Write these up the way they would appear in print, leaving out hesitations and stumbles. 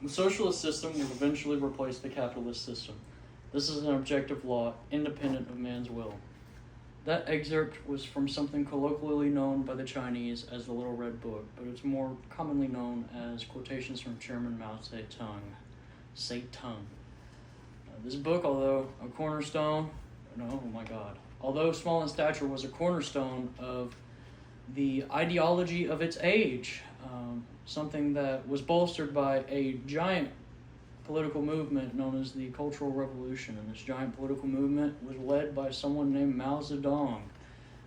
The socialist system will eventually replace the capitalist system. This is an objective law, independent of man's will. That excerpt was from something colloquially known by the Chinese as the Little Red Book, but it's more commonly known as quotations from Chairman Mao Zedong. This book, although small in stature, was a cornerstone of the ideology of its age, something that was bolstered by a giant political movement known as the Cultural Revolution, and this giant political movement was led by someone named Mao Zedong.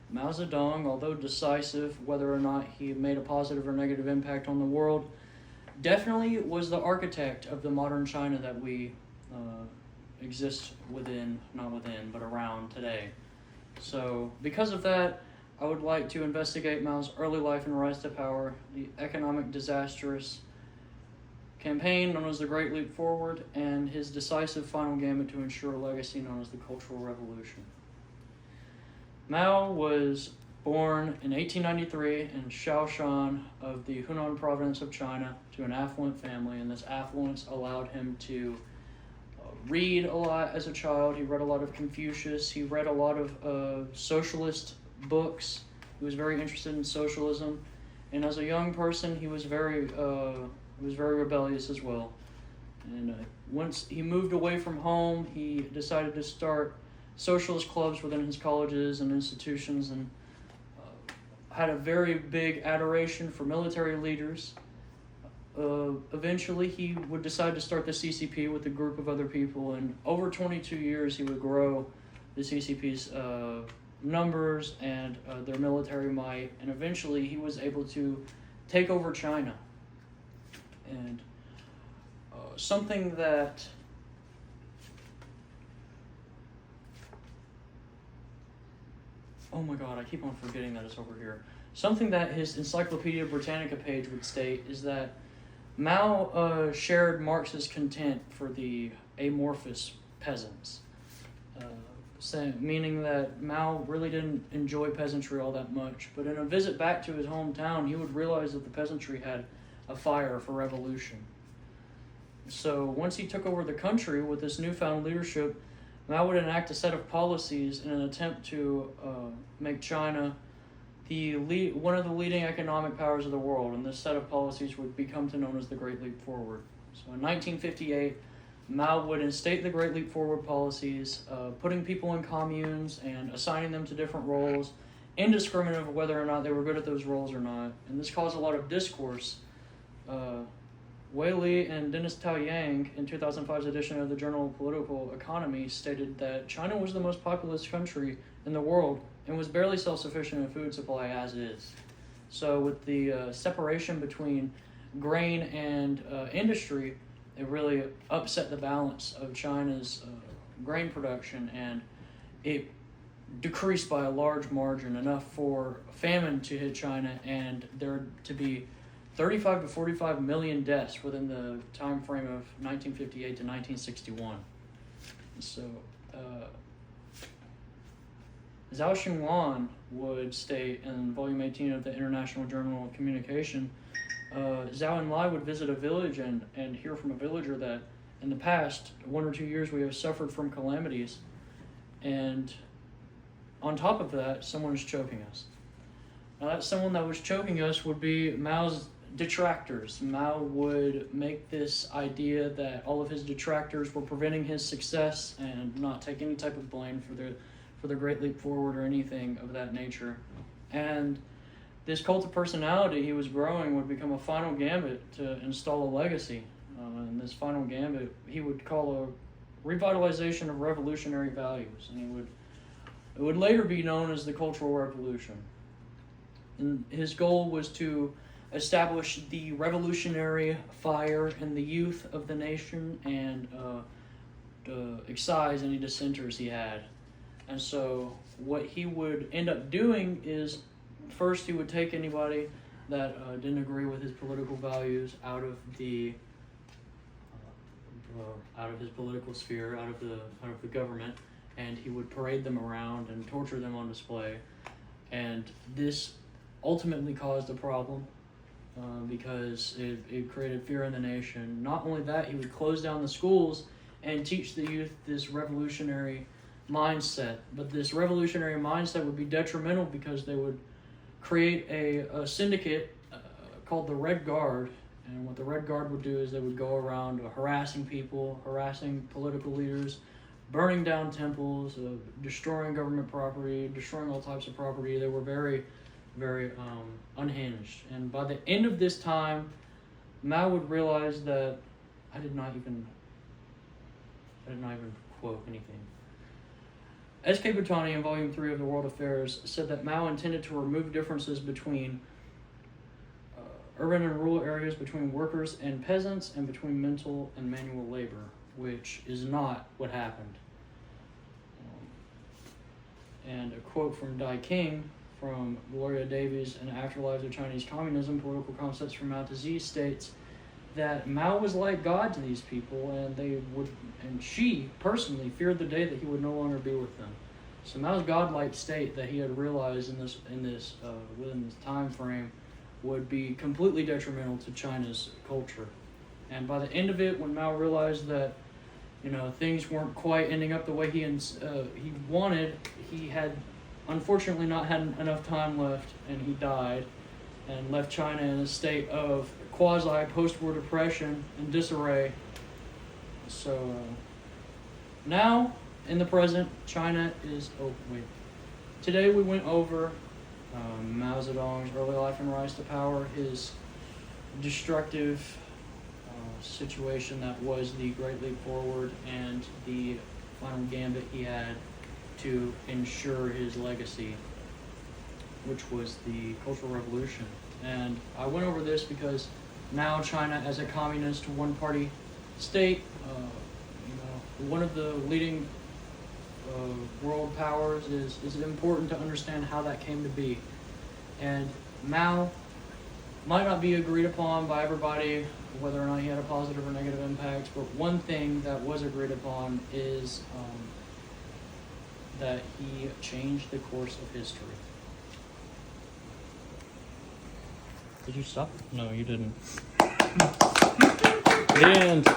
Mao Zedong, although decisive, whether or not he made a positive or negative impact on the world, definitely was the architect of the modern China that we exist but around today. So, because of that, I would like to investigate Mao's early life and rise to power, the economic disastrous campaign known as the Great Leap Forward, and his decisive final gambit to ensure a legacy known as the Cultural Revolution. Mao was born in 1893 in Shaoshan of the Hunan province of China to an affluent family, and this affluence allowed him to read a lot as a child. He read a lot of Confucius. He read a lot of socialist books. He was very interested in socialism, and as a young person, he was very rebellious as well. And once he moved away from home, he decided to start socialist clubs within his colleges and institutions, and had a very big adoration for military leaders. Eventually, he would decide to start the CCP with a group of other people, and over 22 years, he would grow the CCP's numbers and their military might, and eventually he was able to take over China. And something that oh my god, I keep on forgetting that it's over here. Something that his Encyclopedia Britannica page would state is that Mao shared Marx's contempt for the amorphous peasants, meaning that Mao really didn't enjoy peasantry all that much, but in a visit back to his hometown, he would realize that the peasantry had a fire for revolution. So once he took over the country with this newfound leadership, Mao would enact a set of policies in an attempt to make China one of the leading economic powers of the world, and this set of policies would become known as the Great Leap Forward. So in 1958, Mao would instate the Great Leap Forward policies, putting people in communes and assigning them to different roles, indiscriminate of whether or not they were good at those roles or not. And this caused a lot of discourse. Wei Li and Dennis Tao Yang, in 2005's edition of the Journal of Political Economy, stated that China was the most populous country in the world and was barely self-sufficient in food supply as is. So with the separation between grain and industry, it really upset the balance of China's grain production, and it decreased by a large margin, enough for famine to hit China and there to be 35 to 45 million deaths within the time frame of 1958 to 1961. So, Zhao Xinguan would state in Volume 18 of the International Journal of Communication, Zhao Enlai would visit a village and hear from a villager that in the past 1 or 2 years we have suffered from calamities, and on top of that, someone is choking us. Now, that someone that was choking us would be Mao's detractors. Mao would make this idea that all of his detractors were preventing his success and not take any type of blame for the Great Leap Forward or anything of that nature. And this cult of personality he was growing would become a final gambit to install a legacy. And this final gambit he would call a revitalization of revolutionary values, and it would later be known as the Cultural Revolution. And his goal was to establish the revolutionary fire in the youth of the nation and to excise any dissenters he had. And so what he would end up doing is, first he would take anybody that didn't agree with his political values out of his political sphere, out of the government, and he would parade them around and torture them on display. And this ultimately caused a problem. because it created fear in the nation. Not only that, he would close down the schools and teach the youth this revolutionary mindset. But this revolutionary mindset would be detrimental because they would create a syndicate called the Red Guard. And what the Red Guard would do is they would go around harassing people, harassing political leaders, burning down temples, destroying government property, destroying all types of property. They were very, very unhinged. And by the end of this time, Mao would realize that I did not even quote anything. S.K. Botani in Volume 3 of the World Affairs said that Mao intended to remove differences between urban and rural areas, between workers and peasants, and between mental and manual labor, which is not what happened. And a quote from Dai King from Gloria Davies and Afterlives of Chinese Communism, Political Concepts from Mao Zedong states that Mao was like God to these people, and she personally feared the day that he would no longer be with them. So Mao's godlike state that he had realized within this time frame would be completely detrimental to China's culture. And by the end of it, when Mao realized that things weren't quite ending up the way he wanted, he had unfortunately not had enough time left, and he died and left China in a state of quasi-post-war depression and disarray. So now, in the present, China is... Today we went over Mao Zedong's early life and rise to power, his destructive situation that was the Great Leap Forward, and the final gambit he had to ensure his legacy, which was the Cultural Revolution. And I went over this because now China, as a communist one-party state, one of the leading world powers, is important to understand how that came to be. And Mao might not be agreed upon by everybody, whether or not he had a positive or negative impact, but one thing that was agreed upon is that he changed the course of history. Did you stop? No, you didn't. The end.